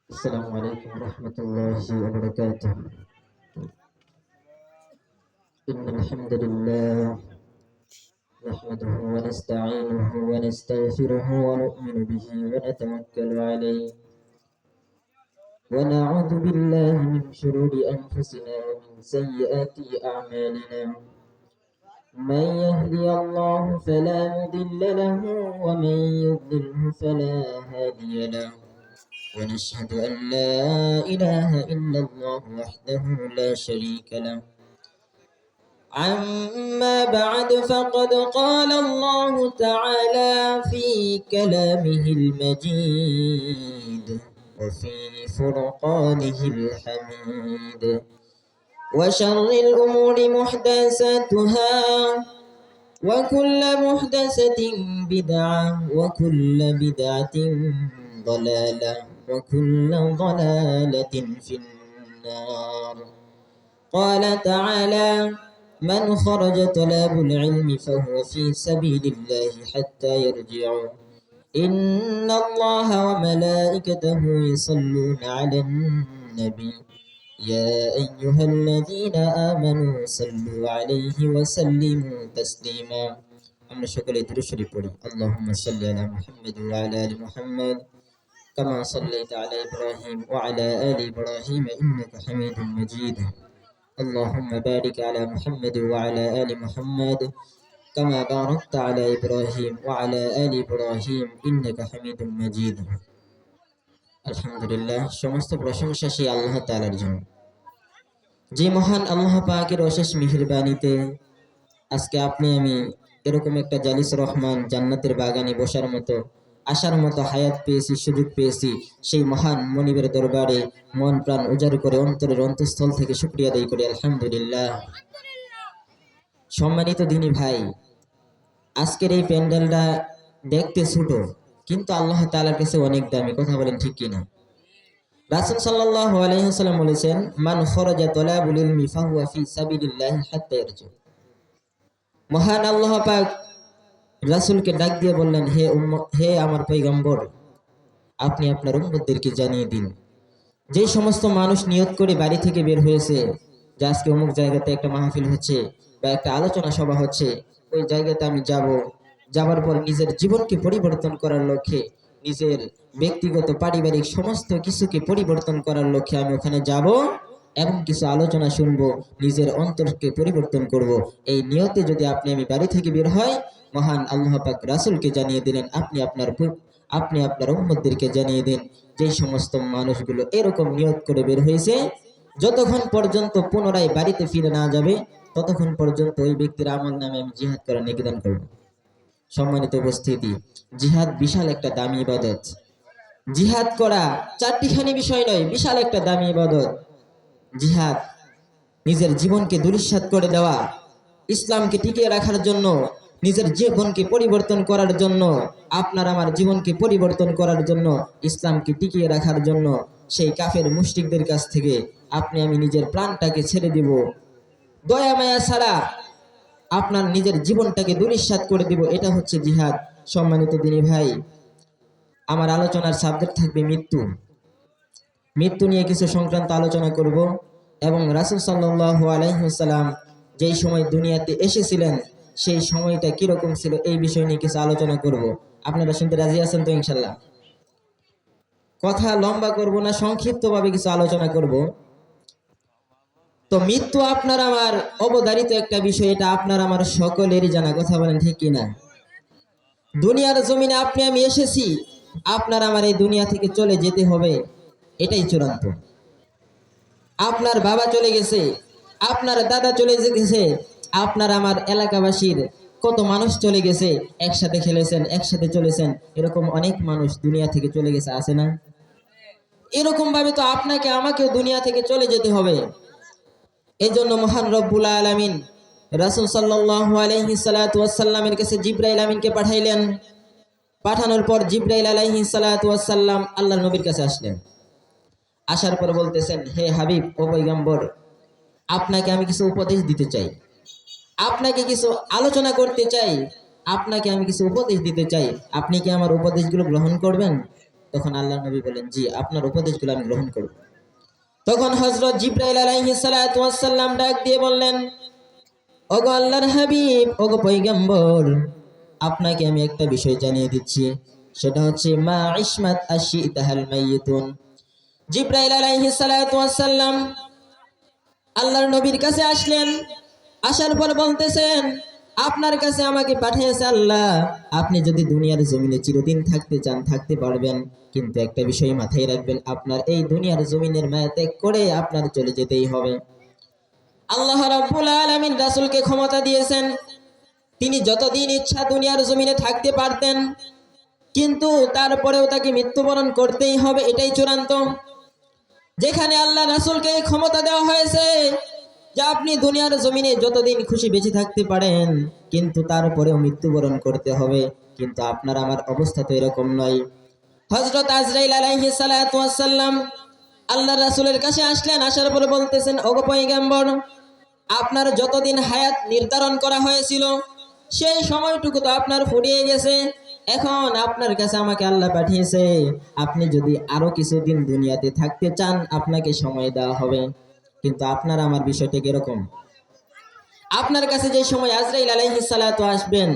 السلام عليكم ورحمة الله وبركاته. إن الحمد لله نحمده ونستعينه ونستغفره ونؤمن به ونتوكل عليه ونعوذ بالله من شرور أنفسنا ومن سيئات أعمالنا. من يهدي الله فلا مضل له ومن يضلله فلا هادي له، ونشهد أن لا إله إلا الله وحده لا شريك له. أما بعد فقد قال الله تعالى في كلامه المجيد وفي فرقانه الحميد: وشر الأمور محدثاتها وكل محدثة بدعة وكل بدعة ضلالة وكل ضلالة في النار. قال تعالى: من خرج طلاب العلم فهو في سبيل الله حتى يرجعوا إن الله وملائكته يصلون على النبي يا أيها الذين آمنوا صلوا عليه وسلموا تسليما. আমরা সকলে দ্রুত শরীফ পড়ি। اللهم صل على محمد وعلى آل محمد كما صليت على إبراهيم وعلى آل إبراهيم إنك حميد مجيد. اللهم بارك على محمد وعلى آل محمد كما باركت على إبراهيم وعلى آل إبراهيم إنك حميد مجيد. আলহামদুলিল্লাহ, সমস্ত প্রশংসা সেই আল্লাহ তাআলার জন্য, যে মহান আল্লাহ পাকের অশেষ মেহেরবানিতে আজকে আপনি আমি এরকম একটা জালিস রহমান জান্নাতের বাগানে বসার মতো, আসার মতো হায়াত পেয়েছি, সুযোগ পেয়েছি। সেই মহান মনিবের দরবারে মন প্রাণ উজাড় করে অন্তরের অন্তঃস্থল থেকে শুকরিয়া আদায় করি আলহামদুলিল্লাহ। সম্মানিত দিনী ভাই, আজকের এই প্যান্ডেলটা দেখতে ছোট কিন্তু আল্লাহ তাআলার কাছে অনেক দামি। কথা বলেন ঠিক কিনা? রাসূল সাল্লাল্লাহু আলাইহি ওয়াসাল্লাম বলেছেন, মান খরাজা তালাবুল ইলমি ফাহুয়া ফি সাবিলিল্লাহি হাত্তা ইয়ারজু। মহান আল্লাহ পাক রাসূলকে ডাক দিয়ে বললেন, হে আমার পয়গম্বর, আপনি আপনার উম্মতদেরকে জানিয়ে দিন, যে সমস্ত মানুষ নিয়ত করে বাড়ি থেকে বের হয়েছে যে আজকে অমুক জায়গাতে একটা মাহফিল হচ্ছে বা একটা আলোচনা সভা হচ্ছে, ওই জায়গাতে আমি যাবার পর নিজের জীবনকে পরিবর্তন করার লক্ষ্যে, নিজের ব্যক্তিগত পারিবারিক সমস্ত কিছুকে পরিবর্তন করার লক্ষ্যে আমি ওখানে যাব এবং কিছু আলোচনা শুনবো, নিজের অন্তরকে পরিবর্তন করব। এই নিয়তে যদি আমি বাড়ি থেকে বের হয়, মহান আল্লাহ পাক রাসূলকে জানিয়ে দিলেন, আপনি আপনার উম্মতদেরকে জানিয়ে দিন, যে সমস্ত মানুষগুলো এরকম নিয়ত করে বের হয়েছে, যতক্ষণ পর্যন্ত পুনরায় বাড়িতে ফিরে না যাবে ততক্ষণ পর্যন্ত ওই ব্যক্তির আমল নামে আমি জিহাদ করার নিবেদন করব। সম্মানিত উপস্থিতি, জিহাদ বিশাল একটা দামি ইবাদত। জিহাদ করা চারটিখানি বিষয় নয়, বিশাল একটা দামি ইবাদত। জিহাদ নিজের জীবনকে দুলিশ্বাত করে দেওয়া, ইসলামকে টিকিয়ে রাখার জন্য, নিজের জীবনকে পরিবর্তন করার জন্য, আপনার আমার জীবনকে পরিবর্তন করার জন্য, ইসলামকে টিকিয়ে রাখার জন্য সেই কাফের মুশরিকদের কাছ থেকে আমি নিজের প্রাণটাকে ছেড়ে দিব, দয়া মায়া ছাড়া আপনার নিজের জীবনটাকে দুলিশ্বাত করে দিব। এটা হচ্ছে জিহাদ। সম্মানিত দিনী ভাই, আমার আলোচনার সাবজেক্ট থাকবে মৃত্যু নিয়ে কিছু সংক্রান্ত আলোচনা করব এবং রাসূল সাল্লাল্লাহু আলাইহি ওয়াসাল্লাম যেই সময় দুনিয়াতে এসেছিলেন সেই সময়টা কিরকম ছিল এই বিষয় নিয়ে কিছু আলোচনা করব। আপনারা শুনতে রাজি আছেন তো? ইনশাল্লাহ। কথা লম্বা করব না, সংক্ষিপ্তভাবে কিছু আলোচনা করব। তো মৃত্যু আপনার আমার অবধারিত একটা বিষয়, এটা আপনার আমার সকলেরই জানা। কথা বলেন ঠিক কিনা? দুনিয়ার জমিনে আমি এসেছি, আপনার আমার এই দুনিয়া থেকে চলে যেতে হবে, এটাই চূড়ান্ত। আপনার বাবা চলে গেছে, আপনার দাদা চলে গেছে, আপনার আমার এলাকাবাসীর কত মানুষ চলে গেছে, একসাথে খেলেছেন, একসাথে চলেছেন, এরকম অনেক মানুষ দুনিয়া থেকে চলে গেছে, আছে না? এরকম ভাবে তো আপনাকে আমাকেও দুনিয়া থেকে চলে যেতে হবে। এই জন্য মহান রব্বুল আলামিন রাসূল সাল্লাল্লাহু আলাইহি সাল্লাতু ওয়াসাল্লামের কাছে জিবরাইল আমিনকে পাঠাইলেন। পাঠানোর পর জিবরাইল আলাইহি সাল্লাতু ওয়াসাল্লাম আল্লাহর নবীর কাছে আসলেন। আসার পর বলতেছেন, হে হাবিব ও পয়গম্বর, আপনাকে আমি কিছু উপদেশ দিতে চাই, আপনাকে কিছু আলোচনা করতে চাই, আপনাকে আমি কিছু উপদেশ দিতে চাই, আপনি কি আমার উপদেশগুলো গ্রহণ করবেন? তখন আল্লাহ নবী বলেন, জি, আপনার উপদেশগুলো আমি গ্রহণ করব। তখন হযরত জিবরাইল আলাইহিস সালাতু ওয়াস সালাম ডাক দিয়ে বললেন, ওগো আল্লাহর হাবিব, ওগো পয়গম্বর, আপনাকে আমি একটা বিষয় জানিয়ে দিচ্ছি, সেটা হচ্ছে মা ইসমাত আশিতাহাল মাইয়িতুন। জিবরাইল আলাইহিস সালাতু ওয়াস সালাম আল্লাহর নবীর কাছে আসলেন, আসার পর বলতেছেন, আপনার কাছে আমাকে পাঠিয়েছে আল্লাহ, আপনি যদি দুনিয়ার জমিনে চিরদিন থাকতে চান থাকতে পারবেন, কিন্তু একটা বিষয় মাথায় রাখবেন, আপনার এই দুনিয়ার জমিনের মায়া ত্যাগ করে আপনার চলে যেতেই হবে। আল্লাহ রাব্বুল আলামিন রাসূলকে ক্ষমতা দিয়েছেন, তিনি যতদিন ইচ্ছা দুনিয়ার জমিনে থাকতে পারতেন, কিন্তু তারপরেও তাকে মৃত্যুবরণ করতেই হবে, এটাই চূড়ান্ত। যেখানে আল্লাহ রাসূলকে ক্ষমতা দেওয়া হয়েছে যে আপনি দুনিয়ার জমিনে যতদিন খুশি বেঁচে থাকতে পারেন, কিন্তু তারপরেও মৃত্যুবরণ করতে হবে, কিন্তু আপনার আমার অবস্থা তো এরকম নয়। হযরত আজরাইল আলাইহিস সালাতু ওয়াস সালাম আল্লাহ রাসূলের কাছে আসলেন, আসার পরে বলতেছেন, ওগো পয়গম্বর, আপনার যতদিন হায়াত নির্ধারণ করা হয়েছিল সেই সময়টুকু তো আপনার ফুরিয়ে গেছে, এখন আপনার কাছে আমাকে আল্লাহ পাঠিয়েছে, আপনি যদি আরো কিছুদিন দুনিয়াতে থাকতে চান আপনাকে সময় দেওয়া হবে। কিন্তু আপনার আমার বিষয়টা কিরকম? আপনার কাছে যে সময় আজরাইল আলাইহিস সালাতু আসবেন,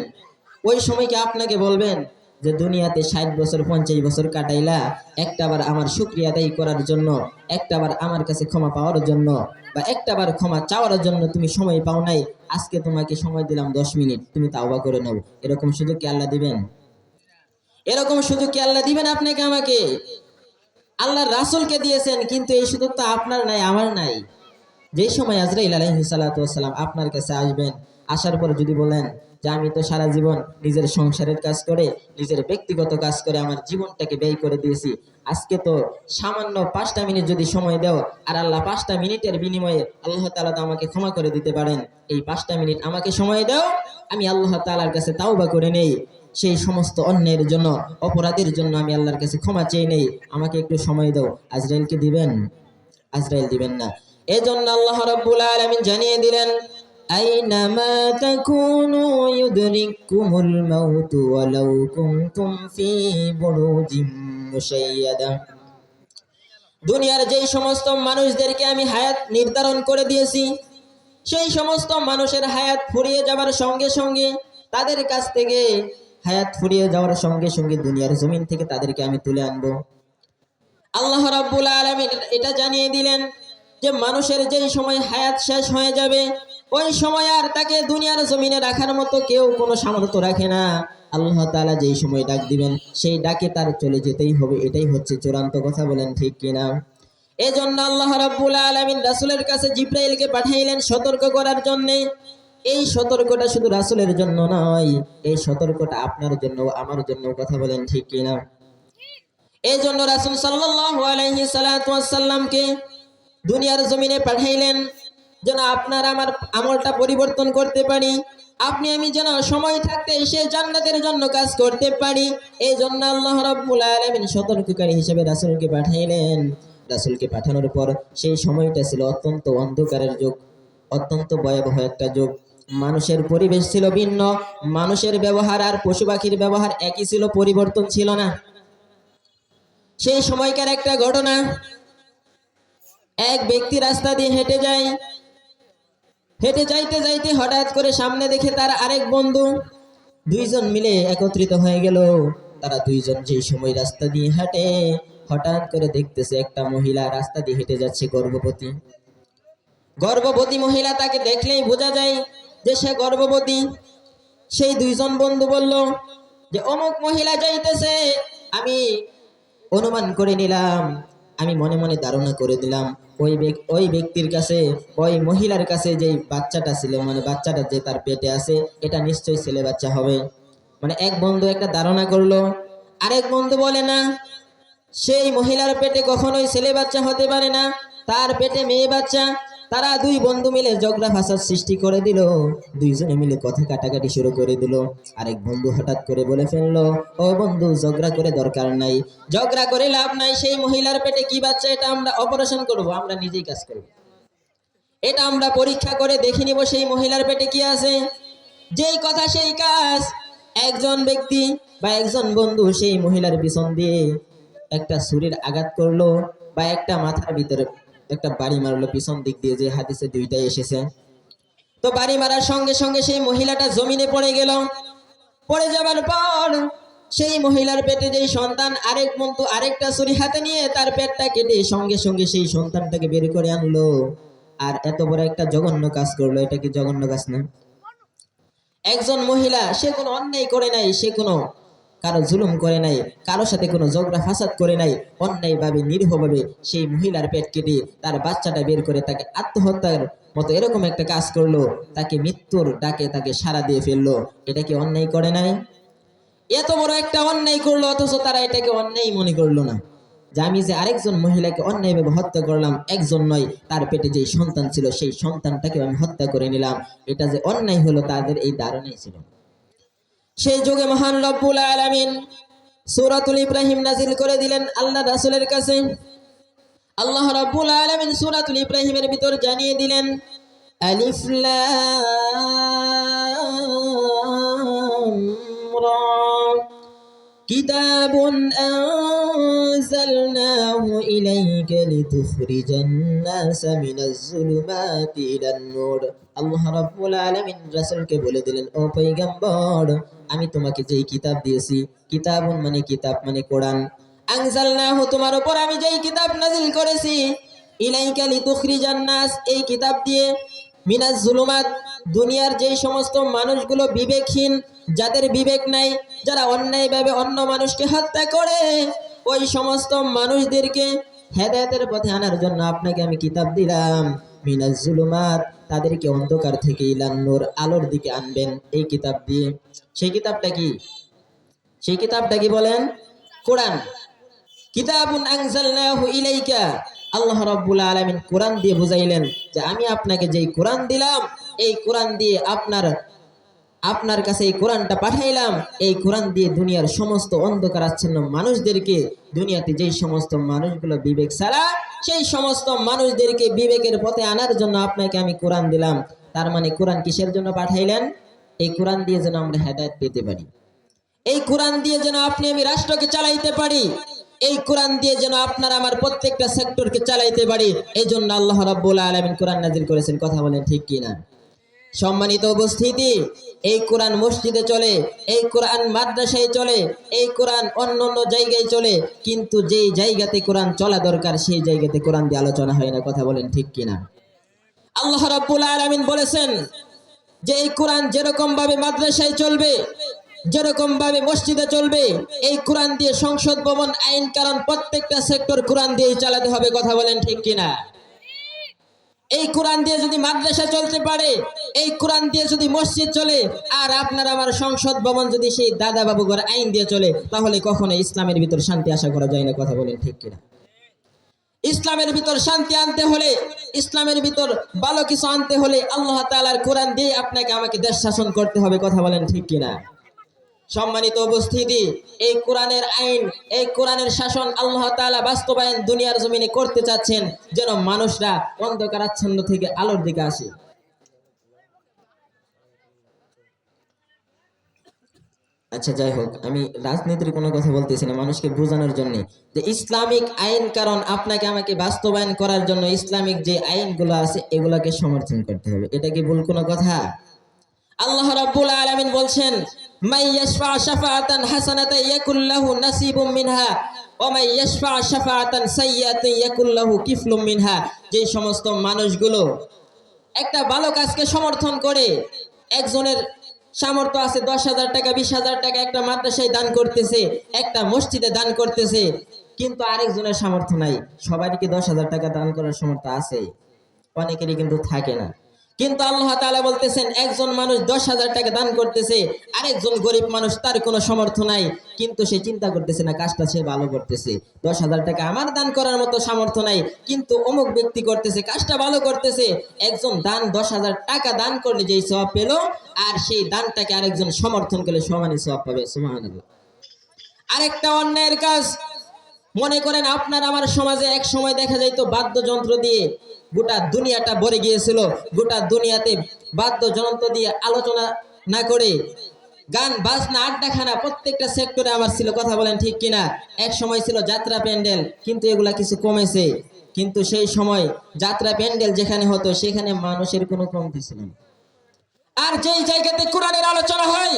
ওই সময় কি আপনাকে বলবেন যে দুনিয়াতে 60 বছর 50 বছর কাটাইলা, একটাবার আমার শুকরিয়া আদায় করার জন্য, একটাবার আমার কাছে ক্ষমা পাওয়ার জন্য, বা একটাবার ক্ষমা চাওয়ার জন্য তুমি সময় পাও নাই, আজকে তোমাকে সময় দিলাম 10 মিনিট, তুমি তাওবা করে নাও, এরকম সুযোগ কি আল্লাহ দিবেন? এরকম সুযোগ কি আল্লাহ দিবেন আপনাকে আমাকে? আল্লাহ রাসূলকে দিয়েছেন, কিন্তু এই সুযোগ তো আপনার নাই, আমার নাই। যেই সময় আজরাইল আলাইহিস সালাতু ওয়াস সালাম আপনার কাছে আসবেন, আসার পর যদি বলেন যে আমি তো সারা জীবন নিজের সংসারের কাজ করে, নিজের ব্যক্তিগত কাজ করে আমার জীবনটাকে ব্যয় করে দিয়েছি, আজকে তো সামান্য 5টা মিনিট যদি সময় দাও, আর আল্লাহ 5টা মিনিটের বিনিময়ে আল্লাহ তাআলা তো আমাকে ক্ষমা করে দিতে পারেন, এই 5টা মিনিট আমাকে সময় দাও, আমি আল্লাহ তাআলার কাছে তাওবা করে নেই, সেই সমস্ত অন্যের জন্য, অপরাধের জন্য আমি আল্লাহর কাছে ক্ষমা চেয়ে নেই, আমাকে একটু সময় দাও। আজরাইলকে দিবেন? আজরাইল দিবেন না। এজন্য আল্লাহ রাব্বুল আলামিন জানিয়ে দিলেন, আইনামা তাকুনু ইউদরিকুমুল মাউতু ওয়ালাউ কুনতুম ফি বুরুজিম মুশাইয়াদা। দুনিয়ার যেই সমস্ত মানুষদেরকে আমি হায়াত নির্ধারণ করে দিয়েছি, সেই সমস্ত মানুষের হায়াত ফুরিয়ে যাবার সঙ্গে সঙ্গে, তাদের কাছ থেকে হায়াত ফুরিয়ে যাওয়ার সঙ্গে সঙ্গে দুনিয়ার জমিন থেকে তাদেরকে আমি তুলে আনবো। আল্লাহ রাব্বুল আলামিন এটা জানিয়ে দিলেন যে মানুষের যেই সময় হায়াত শেষ হয়ে যাবে, ওই সময় আর তাকে দুনিয়ার জমিনে রাখার মতো কেউ কোনো সামর্থ্য রাখে না। আল্লাহ তাআলা যেই সময় ডাক দিবেন সেই ডাকে তার চলে যেতেই হবে, এটাই হচ্ছে চূড়ান্ত কথা। বলেন ঠিক কিনা? এজন্য আল্লাহ রাব্বুল আলামিন রাসূলের কাছে জিবরাইলকে পাঠাইলেন সতর্ক করার জন্য। এই সতর্কটা শুধু রাসূলের জন্য নয়, এই সতর্কটা আপনার জন্য, আমার জন্য। কথা বলেন ঠিক কিনা? এই জন্য রাসূল সাল্লাল্লাহু আলাইহি সাল্লাতু ওয়াস সাল্লামকে দুনিয়ার জমিনে পাঠাইলেন, যেন আপনার আমার আমলটা পরিবর্তন করতে পারি, আপনি আমি যেন সময় থাকতে এসে জান্নাতের জন্য কাজ করতে পারি। এই জন্য আল্লাহ রাব্বুল আলামিন সতর্ককারী হিসেবে রাসূলকে পাঠাইলেন। রাসূলকে পাঠানোর পর সেই সময়টা ছিল অত্যন্ত অন্ধকারের যুগ, অত্যন্ত ভয়াবহ একটা যুগ। মানুষের পরিবেশ ছিল ভিন্ন, মানুষের ব্যবহার আর পশু পাখির ব্যবহার একই ছিল, পরিবর্তন ছিল না। সেই সময়কার একটা ঘটনা, এক ব্যক্তি রাস্তা দিয়ে হেঁটে যায়, হেঁটে যাইতে যাইতে হঠাৎ করে সামনে দেখে তার আরেক বন্ধু, দুইজন মিলে একত্রিত হয়ে গেল। তারা দুইজন যেই সময় রাস্তা দিয়ে হাঁটে, হঠাৎ করে দেখতেছে একটা মহিলা রাস্তা দিয়ে হেঁটে যাচ্ছে, গর্ভবতী। গর্ভবতী মহিলা, তাকে দেখলেই বোঝা যায় যে সে গর্ভবতী। সেই দুইজন বন্ধু বলল যে অমুক মহিলা যাইতেছে, আমি অনুমান করে নিলাম, আমি মনে মনে ধারণা করে দিলাম ওই ব্যক্তির কাছে, ওই মহিলার কাছে যে বাচ্চাটা ছিল, মানে বাচ্চাটা যে তার পেটে আছে, এটা নিশ্চয়ই ছেলে বাচ্চা হবে। মানে এক বন্ধু একটা ধারণা করলো, আরেক বন্ধু বলে না, সেই মহিলার পেটে কখনোই ছেলে বাচ্চা হতে পারে না, তার পেটে মেয়ে বাচ্চা। তারা দুই বন্ধু মিলে ঝগড়া ফাসাদ সৃষ্টি করে দিল, দুইজনে মিলে কথা কাটাকাটি শুরু করে দিল। আরেক বন্ধু হঠাৎ করে বলে ফেললো, ও বন্ধু, ঝগড়া করে দরকার নাই, ঝগড়া করে লাভ নাই, সেই মহিলার পেটে কি বাচ্চা এটা আমরা অপারেশন করব, আমরা নিজেই কাজ করব, এটা আমরা পরীক্ষা করে দেখে নিব সেই মহিলার পেটে কি আছে। যেই কথা সেই কাজ। একজন ব্যক্তি বা একজন বন্ধু সেই মহিলার পিছন দিয়ে একটা ছুরির আঘাত করলো বা একটা মাথার ভিতরে একটা বাড়ি মারলো পিছন দিক দিয়ে, যে হাদিসে দুইটাই এসেছে। তো বাড়ি মারার সঙ্গে সঙ্গে সেই মহিলাটা জমিনে পড়ে গেল। পড়ে যাবার পর সেই মহিলার পেটে যেই সন্তান, আরেক বন্ধু আরেকটা ছুরি হাতে নিয়ে তার পেটটা কেটে সঙ্গে সঙ্গে সেই সন্তানটাকে বের করে আনলো। আর এত বড় একটা জঘন্য কাজ করলো, এটা কি জঘন্য কাজ না? একজন মহিলা, সে কোনো অন্যায় করে নাই, সে কোনো কারো জুলুম করে নাই, কারোর সাথে কোনো ঝগড়া ফাসাদ করে নাই, অন্যায়ভাবে নিরীহভাবে সেই মহিলার পেট কেটে তার বাচ্চাটা বের করে তাকে আত্মহত্যার মতো এরকম একটা কাজ করলো, তাকে মৃত্যুর ডাকে তাকে সাড়া দিয়ে ফেললো। এটা কি অন্যায় করে নাই? এত বড় একটা অন্যায় করলো, অথচ তারা এটাকে অন্যায় মনে করলো না। যে আমি যে আরেকজন মহিলাকে অন্যায়ভাবে হত্যা করলাম, একজন নয়, তার পেটে যে সন্তান ছিল সেই সন্তানটাকে আমি হত্যা করে নিলাম, এটা যে অন্যায় হলো তাদের এই ধারণাই ছিল। সেই যুগে মহান রব্বুল আলামিন সূরাতুল ইব্রাহিম নাজিল করে দিলেন আল্লাহ রাসূলের কাছে। আল্লাহ রাব্বুল আলামিন সূরাতুল ইব্রাহিমের ভিতর জানিয়ে দিলেন, আলিফ লাম রা কিতাবুন আনজালনাহু ইলাইকা লিতুখরিজান নাসা মিনাজ যুলুমাতি ইলান নূর। আল্লাহ রাব্বুল আলামিন রাসূলকে বলে দিলেন, ও পয়গম্বর, আমি তোমাকে যেই কিতাব দিয়েছি, কিতাবুন মানে কিতাব মানে কোরআন, আনজালনাহু তোমার উপর আমি যেই কিতাব নাজিল করেছি, ইলাইকা লিতুখরিজান নাস এই কিতাব দিয়ে, মিনাজ যুলুমাত দুনিয়ার যেই সমস্ত মানুষগুলো বিবেকহীন, যাদের বিবেক নাই, যারা অন্যায়ভাবে অন্য মানুষকে হত্যা করে, ওই সমস্ত মানুষদেরকে হেদায়েতের পথে আনার জন্য আপনাকে আমি কিতাব দিলাম। মিনাজ যুলুমাত তাদেরকে অন্ধকার থেকে ইলান নূর আলোর দিকে আনবেন এই কিতাব দিয়ে। সেই কিতাবটা কি? সেই কিতাবটা কি বলেন? কোরআন। কিতাবুন আনজালনাহু ইলাইকা, আল্লাহ রাব্বুল আলামিন কোরআন দিয়ে বুঝাইলেন যে আমি আপনাকে যেই কোরআন দিলাম, এই কোরআন দিয়ে আপনার কাছে এই কোরআনটা পাঠাইলাম, এই কোরআন দিয়ে দুনিয়ার সমস্ত অন্ধকারাচ্ছন্ন মানুষদেরকে, দুনিয়াতে যেই সমস্ত মানুষগুলো বিবেক ছাড়া, সেই সমস্ত মানুষদেরকে বিবেকের পথে আনার জন্য আপনাকে আমি কোরআন দিলাম। তার মানে কোরআন কিসের জন্য পাঠাইলেন? এই কোরআন দিয়ে যেন আমরা হেদায়েত পেতে পারি, এই কোরআন দিয়ে যেন আপনি আমি রাষ্ট্রকে চালাইতে পারি, এই কোরআন দিয়ে যেন আপনার আমার প্রত্যেকটা সেক্টরকে চালাইতে পারি। এই জন্য আল্লাহ রাব্বুল আলামিন কোরআন নাজিল করেছেন। কথা বলেন ঠিক কিনা? সম্মানিত উপস্থিতি, এই কোরআন মসজিদে চলে, এই কোরআন মাদ্রাসায় চলে, এই কোরআন অন্য অন্য জায়গায় চলে, কিন্তু যেই জায়গাতে কোরআন চলা দরকার সেই জায়গাতে কোরআন দিয়ে আলোচনা হয় না। কথা বলেন ঠিক কিনা? আল্লাহ রাব্বুল আলামিন বলেছেন যে এই কোরআন যেরকম ভাবে মাদ্রাসায় চলবে, যেরকম ভাবে মসজিদে চলবে, এই কোরআন দিয়ে সংসদ ভবন, আইন কারণ প্রত্যেকটা সেক্টর কোরআন দিয়েই চালাতে হবে। কথা বলেন ঠিক কিনা? এই কোরআন দিয়ে যদি মাদ্রাসা চলতে পারে, এই কোরআন দিয়ে যদি মসজিদ চলে, আর আপনার আমার সংসদ ভবন যদি সেই দাদা বাবু ঘর আইন দিয়ে চলে, তাহলে কখনো ইসলামের ভিতর শান্তি আশা করা যায় না। কথা বলেন ঠিক কিনা? ইসলামের ভিতর শান্তি আনতে হলে, ইসলামের ভিতর ভালো কিছু আনতে হলে আল্লাহ তাআলার কোরআন দিয়ে আপনাকে আমাকে দেশ শাসন করতে হবে। কথা বলেন ঠিক কিনা? সম্মানিত উপস্থিতি, এই কোরআনের আইন, এই কোরআনের শাসন আল্লাহ তাআলা বাস্তবায়ন দুনিয়ার জমিনে করতে চাচ্ছেন, যেন মানুষরা অন্ধকারাচ্ছন্ন থেকে আলোর দিকে আসে। আচ্ছা, যাই হোক, আমি রাজনীতির কোনো কথা বলতেছি না, মানুষকে বোঝানোর জন্য যে ইসলামিক আইন কারণ আপনাকে আমাকে বাস্তবায়ন করার জন্য ইসলামিক যে আইনগুলো আছে এগুলোকে সমর্থন করতে হবে। এটা কি ভুল কোনো কথা? আল্লাহ রাব্বুল আলামিন বলছেন, মাই ইয়াশফা শাফাআতান হাসানাতান ইয়াকুল লাহু নাসিবুম মিনহা ওয়া মাই ইয়াশফা শাফাআতান সাইয়্যাতান ইয়াকুল লাহু কিফলুম মিনহা। যে সমস্ত মানুষগুলো একটা ভালো কাজকে সমর্থন করে, একজনের সামর্থ্য আছে 10,000 টাকা 20,000 টাকা একটা মাদ্রাসায় দান করতেছে, একটা মসজিদে দান করতেছে, কিন্তু আরেকজনের সামর্থ্য নাই। সবারই কি 10,000 টাকা দান করার সামর্থ্য আছে? অনেকেরই কিন্তু থাকে না। কিন্তু আল্লাহ তাআলা বলতেছেন, একজন মানুষ 10,000 টাকা দান করতেছে, আরেকজন গরিব মানুষ, তার কোনো সামর্থ্য নাই, কিন্তু সে চিন্তা করতেছে না কাজটা সে ভালো করতেছে। 10,000 টাকা আমার দান করার মতো সামর্থ্য নাই, কিন্তু অমুক ব্যক্তি করতেছে, কাজটা ভালো করতেছে। একজন 10,000 টাকা দান করলে যেই সওয়াব পেল, আর সেই দানটাকে আরেকজন সমর্থন করলে সমানই সওয়াব পাবে। সুবহানাল্লাহ। আরেকটা অন্যায়ের কাজ, মনে করেন আপনার আমার সমাজে এক সময় দেখা যাইতো বাদ্যযন্ত্র দিয়ে গোটা দুনিয়াটা ভরে গিয়েছিল, গোটা দুনিয়াতে বাদ্যযন্ত্র দিয়ে আলোচনা না করে গান বাজনা আড্ডাখানা প্রত্যেকটা সেক্টরে আমার ছিল, কথা বলেন ঠিক কিনা। এক সময় ছিল যাত্রা প্যান্ডেল, কিন্তু এগুলা কিছু কমেছে। কিন্তু সেই সময় যাত্রা প্যান্ডেল যেখানে হতো সেখানে মানুষের কোনো কমতি ছিল না। আর যেই জায়গাতে কোরআনের আলোচনা হয়,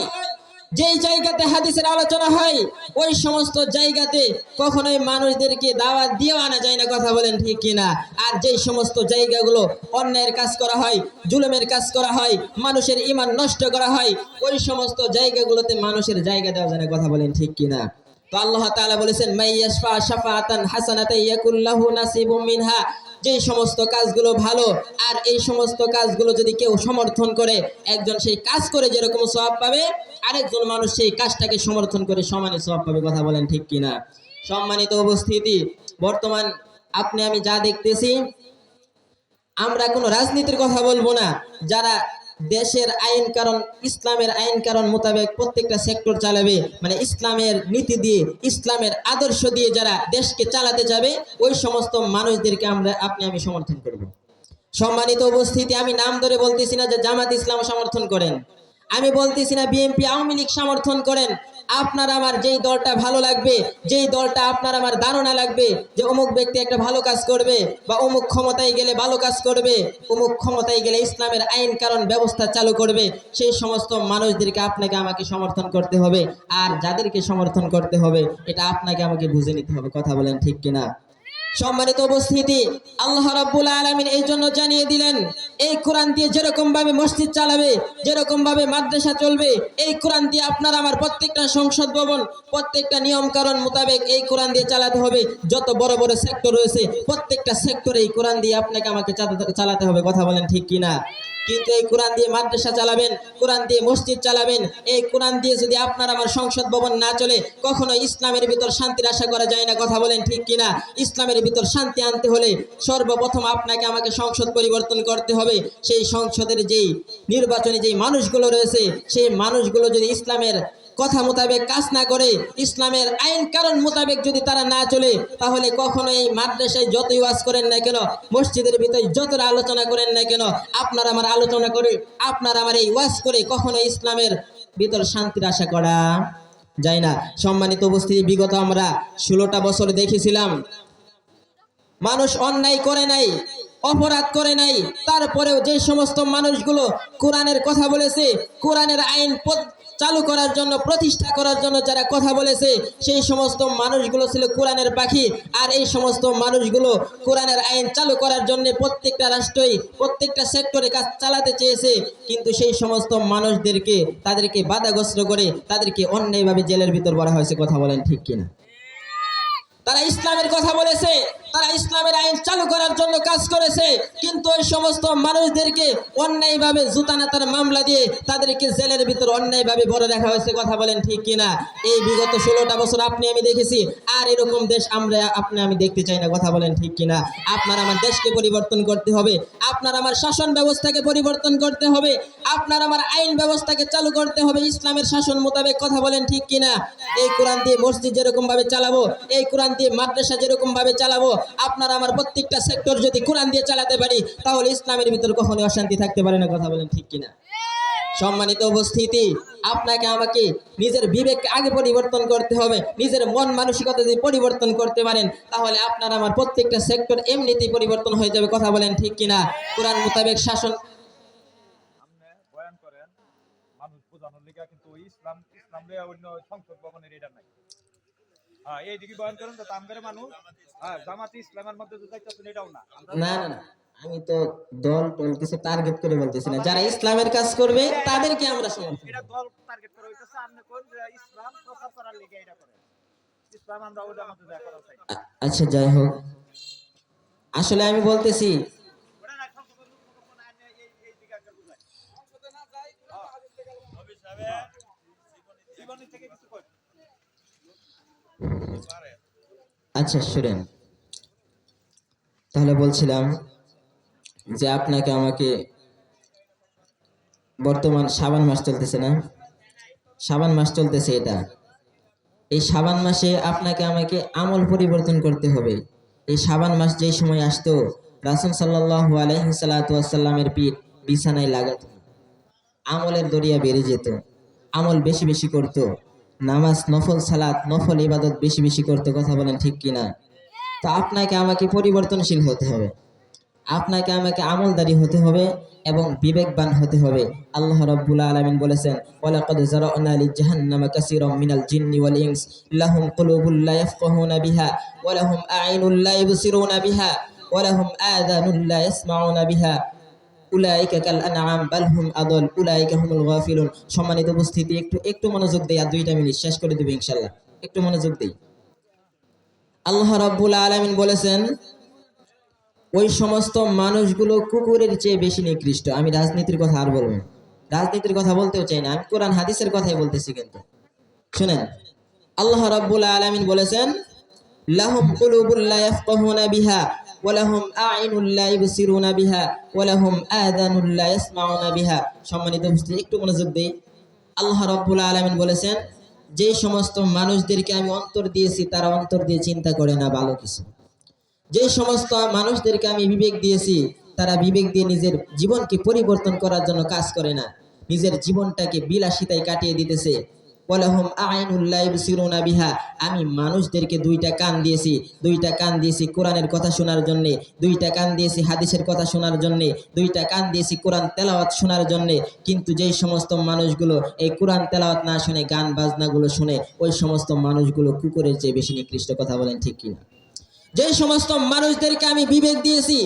যেই জায়গাতে হাদিসের আলোচনা হয়, ওই সমস্ত জায়গাতে কখনোই মানুষদেরকে দাওয়াত দিয়েও আনা যায় না, কথা বলেন ঠিক কিনা। আর যেই সমস্ত জায়গাগুলো অন্যায়ের কাজ করা হয়, জুলুমের কাজ করা হয়, মানুষের ঈমান নষ্ট করা হয়, ওই সমস্ত জায়গাগুলোতে মানুষের জায়গা দেওয়া যায় না, কথা বলেন ঠিক কিনা। তো আল্লাহ তাআলা বলেছেন, মাইয়াশফা শাফাআতান হাসানাতান ইয়াকুল্লাহু নাসিবুম মিনহা, যে সমস্ত কাজগুলো ভালো আর এই সমস্ত কাজগুলো যদি কেউ সমর্থন করে, একজন সেই কাজ করে যেরকম সওয়াব পাবে, আরেকজন মানুষ সেই কাজটাকে সমর্থন করে সমানে সওয়াব পাবে, কথা বলেন ঠিক কিনা। সম্মানিত উপস্থিতি, বর্তমান আপনি আমি যা দেখতেছি, আমরা কোনো রাজনীতির কথা বলবো না, যারা দেশের আইন কারণ, ইসলামের আইন কারণ মোতাবেক প্রত্যেকটা সেক্টর চালাবে, মানে ইসলামের নীতি দিয়ে, ইসলামের আদর্শ দিয়ে যারা দেশকে চালাতে যাবে, ওই সমস্ত মানুষদেরকে আপনি আমি সমর্থন করব। সম্মানিত উপস্থিতি, আমি নাম ধরে বলতেছি না যে জামাত ইসলাম সমর্থন করেন, আমি বলতেছি না বিএনপি আওয়ামী লীগ সমর্থন করেন। আপনার আমার যেই দলটা ভালো লাগবে, যেই দলটা আপনার আমার ধারণা লাগবে যে অমুক ব্যক্তি একটা ভালো কাজ করবে, বা অমুক ক্ষমতায় গেলে ভালো কাজ করবে, অমুক ক্ষমতায় গেলে ইসলামের আইন কারণ ব্যবস্থা চালু করবে, সেই সমস্ত মানুষদেরকে আপনাকে আমাকে সমর্থন করতে হবে। আর যাদেরকে সমর্থন করতে হবে এটা আপনাকে আমাকে বুঝে নিতে হবে, কথা বলেন ঠিক কিনা। সম্মানিত উপস্থিতি, আল্লাহ রাব্বুল আলামিন এই জন্য জানিয়ে দিলেন, এই কোরআন দিয়ে যেরকম ভাবে মসজিদ চালাবে, যেরকম ভাবে মাদ্রাসা চলবে, এই কোরআন দিয়ে আপনার আমার প্রত্যেকটা সংসদ ভবন, প্রত্যেকটা নিয়ম কারণ মোতাবেক এই কোরআন দিয়ে চালাতে হবে। যত বড় বড় সেক্টর রয়েছে প্রত্যেকটা সেক্টরে এই কোরআন দিয়ে আপনাকে আমাকে চালাতে হবে, কথা বলেন ঠিক কিনা। কিন্তু এই কোরআন দিয়ে মাদ্রাসা চালাবেন, কোরআন দিয়ে মসজিদ চালাবেন, এই কোরআন দিয়ে যদি আপনার আমার সংসদ ভবন না চলে, কখনো ইসলামের ভিতর শান্তির আশা করা যায় না, কথা বলেন ঠিক কিনা। ইসলামের ভিতর শান্তি আনতে হলে সর্বপ্রথম আপনাকে আমাকে সংসদ পরিবর্তন করতে হবে। সেই সংসদের যেই নির্বাচনে যেই মানুষগুলো রয়েছে, সেই মানুষগুলো যদি ইসলামের কথা মোতাবেক কাজ না করে, ইসলামের আইন কারণ মোতাবেক যদি তারা না চলে, তাহলে কখনো এই মাদ্রাসায় যতই ওয়াজ করেন না কেন, মসজিদের ভিতরে যতটা আলোচনা করেন না কেন, আপনার আমার আলোচনা করে, আপনার আমার এই ওয়াজ করে কখনো ইসলামের ভিতর শান্তির আশা করা যায় না। সম্মানিত উপস্থিতি, বিগত আমরা 16টা বছর দেখেছিলাম মানুষ অন্যায় করে নাই, অপরাধ করে নাই, তারপরেও যে সমস্ত মানুষগুলো কোরআনের কথা বলেছে, কোরআনের আইন চালু করার জন্য, প্রতিষ্ঠা করার জন্য যারা কথা বলেছে, সেই সমস্ত মানুষগুলো ছিল কোরআনের পাখি। আর এই সমস্ত মানুষগুলো কোরআনের আইন চালু করার জন্য প্রত্যেকটা রাষ্ট্রই প্রত্যেকটা সেক্টরে কাজ চালাতে চেয়েছে, কিন্তু সেই সমস্ত মানুষদেরকে, তাদেরকে বাধাগ্রস্ত করে তাদেরকে অন্যায়ভাবে জেলের ভিতর ভরা হয়েছে, কথা বলেন ঠিক কিনা। তারা ইসলামের কথা বলেছে, তারা ইসলামের আইন চালু করার জন্য কাজ করেছে, কিন্তু ওই সমস্ত মানুষদেরকে অন্যায়ভাবে জুতানাতার মামলা দিয়ে তাদেরকে জেলের ভিতর অন্যায়ভাবে ভরে রাখা হয়েছে, কথা বলেন ঠিক কিনা। এই বিগত 16টা বছর আপনি আমি দেখেছি, আর এরকম দেশ আমরা আপনি আমি দেখতে চাই না, কথা বলেন ঠিক কিনা। আপনার আমার দেশকে পরিবর্তন করতে হবে, আপনার আমার শাসন ব্যবস্থাকে পরিবর্তন করতে হবে, আপনার আমার আইন ব্যবস্থাকে চালু করতে হবে ইসলামের শাসন মোতাবেক, কথা বলেন ঠিক কিনা। এই কোরআন দিয়ে মসজিদ যেরকম ভাবে চালাবো, এই কোরআন দিয়ে মাদ্রাসা যেরকম ভাবে চালাবো, আপনার আমার প্রত্যেকটা সেক্টর যদি কোরআন দিয়ে চালাতে পারি, তাহলে ইসলামের ভিতর কখনো অশান্তি থাকতে পারে না, কথা বলেন ঠিক কিনা। সম্মানিত উপস্থিতি, আপনাকে আমাকে নিজের বিবেককে আগে পরিবর্তন করতে হবে। নিজের মন মানসিকতা যদি পরিবর্তন করতে পারেন, তাহলে আপনার আমার প্রত্যেকটা সেক্টর এমনিতেই পরিবর্তন হয়ে যাবে, কথা বলেন ঠিক কিনা। কোরআন মোতাবেক শাসন বয়ান করেন মানুষ বোঝানোর লিগা, কিন্তু ইসলাম ইসলাম অন্য সংসদ ভবনের এটা নাই। এইদিকে বয়ান করেন তো তামগারে মানুষ জামাতি ইসলামের মধ্যে যে যাইতেছেন এটাও না। না না না, আমি তো দল টল কিছু টার্গেট করে বলতেছি না, যারা ইসলামের কাজ করবে তাদেরকে আমরা সমর্থন। এটা দল টার্গেট করে হইতাছে, আপনি কোন যে ইসলাম প্রচার করার লিগা এটা করেন। ইসলাম আমরা ওটার মধ্যে যা করা চাই। আচ্ছা যাই হোক, আসলে আমি বলতেছি ওটা না সংসদের লোক কোন আইন এই দিকে একটা বুঝায় সংসদে না যাই নবী সাহেব জীবনী থেকে কিছু কই। আচ্ছা শুনেন, তাহলে বলছিলাম যে আপনাকে আমাকে, বর্তমান শাবান মাস চলতেছে না, শাবান মাস চলতেছে, এটা এই শাবান মাসে আপনাকে আমাকে আমল পরিবর্তন করতে হবে। এই শাবান মাস যেই সময় আসতো, রাসূল সাল্লাল্লাহু আলাইহি সাল্লামের পিঠ বিছানায় লাগাতো, আমলের দরিয়া বেড়ে যেত। আমল বেশি বেশি করত, নামাজ নফল সালাত নফল ইবাদত বেশি বেশি করতো। কথা বলেন ঠিক কিনা? তো আপনাকে আমাকে পরিবর্তনশীল হতে হবে, আপনাকে আমাকে আমলদারি হতে হবে এবং বিবেকবান হতে হবে। আল্লাহ রাব্বুল আলামিন বলেছেন, ওয়ালাকাদ যারা'না লিজাহান্নামা কাসীরাম মিনাল জিন্নি ওয়াল ইনস লাহুম কুলুবুল লা ইয়াফকাহুনা বিহা ওয়া লাহুম আ'ইনুল লা ইবসিরুনা বিহা ওয়া লাহুম আযানুল লা ইয়াসমাউনা বিহা উলাইকা কাল আনআম বাল হুম আদল উলাইকা হুমুল গাফিলুন। সম্মানিত উপস্থিতি, একটু মনোযোগ দেই, আর 2টা মিনিট শেষ করে দেব ইনশাআল্লাহ। একটু মনোযোগ দেই। আল্লাহ রাব্বুল আলামিন বলেছেন, ওই সমস্ত মানুষগুলো কুকুরের চেয়ে বেশি নিকৃষ্ট। আমি রাজনীতির কথা আর বলবো না, রাজনীতির কথা বলতেও চাই না, আমি কোরআন হাদিসের কথাই বলতেছি। কিন্তু শুনেন, আল্লাহ রাব্বুল আলামিন বলেছেন, লাহুম কুলুবুল লা ইয়াফকাহুনা বিহা ওয়া লাহুম আ'ইনুল লা ইবসিরুনা বিহা ওয়া লাহুম আযানুল লা ইয়াসমাউনা বিহা। সম্মানিত উপস্থিতি, একটু মনোযোগ দেই। আল্লাহ রাব্বুল আলামিন বলেছেন, যে সমস্ত মানুষদেরকে আমি অন্তর দিয়েছি তারা অন্তর দিয়ে চিন্তা করে না ভালো কিছু। যে সমস্ত মানুষদেরকে আমি বিবেক দিয়েছি তারা বিবেক দিয়ে নিজের জীবনকে পরিবর্তন করার জন্য কাজ করে না, নিজের জীবনটাকে বিলাসিতায় কাটিয়ে দিতেছে। ওয়ালাহুম আ'ইনুল লা ইবসিরুনা বিহা। আমি মানুষদেরকে 2টা কান দিয়েছি, 2টা কান দিয়েছি কোরআনের কথা শোনার জন্য, 2টা কান দিয়েছি হাদিসের কথা শোনার জন্য, 2টা কান দিয়েছি কোরআন তেলাওয়াত শোনার জন্য। কিন্তু যেই সমস্ত মানুষগুলো এই কোরআন তেলাওয়াত না শুনে গান বাজনাগুলো শুনে, ওই সমস্ত মানুষগুলো কুকুরের চেয়ে বেশি নিকৃষ্ট। কথা বলেন ঠিক কিনা? যে সমস্ত মানুষদেরকে আমি বিবেক দিয়েছি,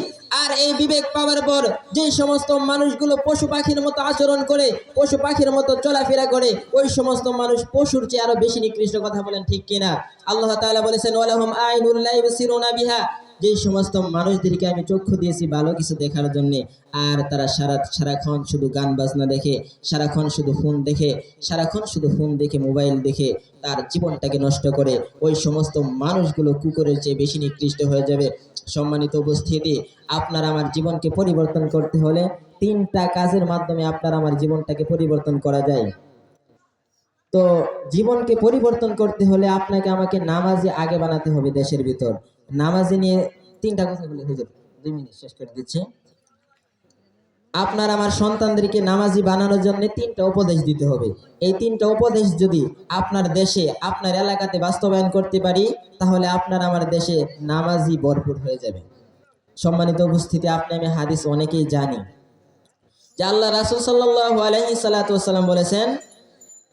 আর এই বিবেক পাওয়ার পর যে সমস্ত মানুষগুলো পশু পাখির মতো আচরণ করে, পশু পাখির মতো চলাফেরা করে, ওই সমস্ত মানুষ পশুর চেয়ে আরো বেশি নিকৃষ্ট। কথা বলেন ঠিক কিনা? আল্লাহ তাআলা বলেছেন, ওয়ালাহুম আ'ইনুল লা ইবসিরুনা বিহা। যে সমস্ত মানুষদেরকে আমি চক্ষু দিয়েছি ভালো কিছু দেখার জন্য, আর তারা সারাক্ষণ শুধু গান বাজনা দেখে, সারাক্ষণ শুধু ফোন দেখে, সারাক্ষণ শুধু ফোন দেখে মোবাইল দেখে তার জীবনটাকে নষ্ট করে, ওই সমস্ত মানুষগুলো কুকুরের চেয়ে বেশি নিকৃষ্ট হয়ে যাবে। সম্মানিত উপস্থিতি, আপনার আমার জীবনকে পরিবর্তন করতে হলে 3টা কাজের মাধ্যমে আপনার আমার জীবনটাকে পরিবর্তন করা যায়। তো জীবনকে পরিবর্তন করতে হলে আপনাকে আমাকে নামাজি আগে বানাতে হবে দেশের ভিতর। নামাজি নিয়ে 3টা কথা বলে হুজুর 2 মিনিট শেষ করে দিচ্ছি। আপনার আমার সন্তানদেরকে নামাজি বানানোর জন্য 3টা উপদেশ দিতে হবে। এই 3টা উপদেশ যদি আপনার দেশে আপনার এলাকাতে বাস্তবায়ন করতে পারি, তাহলে আপনার আমার দেশে নামাজি ভরপুর হয়ে যাবে। সম্মানিত উপস্থিতি, আপনি আমি হাদিস অনেকেই জানি যে আল্লাহ রাসূল সাল্লাল্লাহু আলাইহি সাল্লাতু ওয়াসাল্লাম বলেছেন,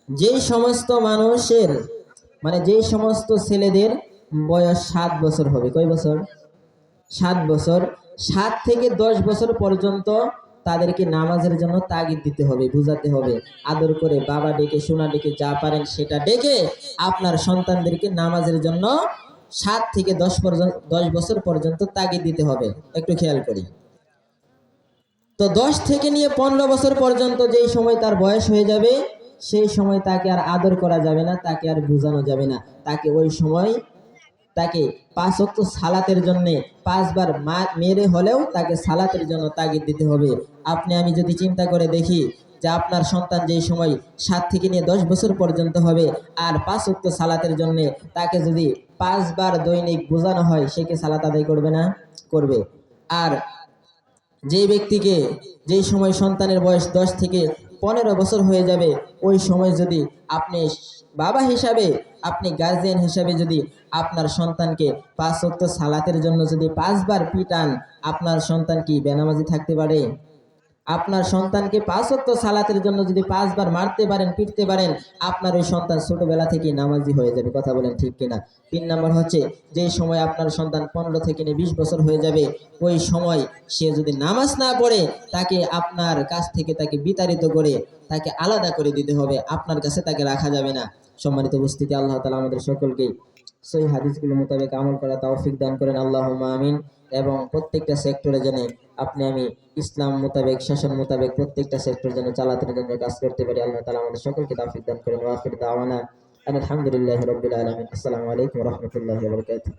যেই সমস্ত মানুষের যেই সমস্ত ছেলেদের বয়স 7 বছর হবে, কয় বছর? 7 বছর, 7 থেকে 10 বছর পর্যন্ত তাদেরকে নামাজের জন্য তাগিদ দিতে হবে, বুঝাতে হবে, আদর করে বাবা ডেকে সোনা ডেকে যা পারেন সেটা ডেকে আপনার সন্তানদেরকে নামাজের জন্য 7 থেকে 10 বছর পর্যন্ত তাগিদ দিতে হবে। একটু খেয়াল করি। তো 10 থেকে নিয়ে 15 বছর পর্যন্ত যেই সময় তার বয়স হয়ে যাবে, সেই সময় তাকে আর আদর করা যাবে না, তাকে আর বোঝানো যাবে না। তাকে ওই সময় তাকে 5 ওয়াক্ত সালাতের জন্য 5 বার মেরে হলেও তাকে সালাতের জন্য তাগিদ দিতে হবে। আপনি আমি যদি চিন্তা করে দেখি যে আপনার সন্তান যেই সময় 7 থেকে নিয়ে 10 বছর পর্যন্ত হবে, আর 5 ওয়াক্ত সালাতের জন্য তাকে যদি 5 বার দৈনিক বোঝানো হয়, সে কি সালাত আদায় করবে না? করবে। আর যেই ব্যক্তিকে যেই সময় সন্তানের বয়স 10 থেকে 15 বছর হয়ে যাবে, ওই সময় যদি আপনি বাবা হিসাবে, আপনি গার্জিয়ান হিসাবে যদি আপনার সন্তানকে 5 ওয়াক্ত সালাতের জন্য যদি 5 বার পিটান, আপনার সন্তান কি বেনামাজি থাকতে পারে? আপনার সন্তানকে 5 ওয়াক্ত সালাতের জন্য যদি 5 বার মারতে পারেন, পিটতে পারেন, আপনার ওই সন্তান ছোটবেলা থেকেই নামাজি হয়ে যাবে। কথা বলেন ঠিক কিনা? 3 নম্বর হচ্ছে, যে সময় আপনার সন্তান 15 থেকে নিয়ে 20 বছর হয়ে যাবে, ওই সময় সে যদি নামাজ না পড়ে, তাকে আপনার কাছ থেকে তাকে বিতাড়িত করে তাকে আলাদা করে দিতে হবে, আপনার কাছে তাকে রাখা যাবে না। সম্মানিত উপস্থিতি, আল্লাহ তাআলা আমাদের সকলকে সহিহ হাদিসগুলো মোতাবেক আমল করা তৌফিক দান করেন, আল্লাহুম্মা আমিন। এবং প্রত্যেকটা সেক্টরে যেন আপনি আমি ইসলাম মোতাবেক, শাসন মোতাবেক প্রত্যেকটা সেক্টর যেন চালাতে জন্য কাজ করতে পারি, আল্লাহ তাআলা আমাদের সকলকে তৌফিক দান করেন। ওয়া আখির দাওয়ানা আলহামদুলিল্লাহি রাব্বিল আলামিন। আসসালামু আলাইকুম ওয়া রাহমাতুল্লাহি ওয়া বারাকাতুহু।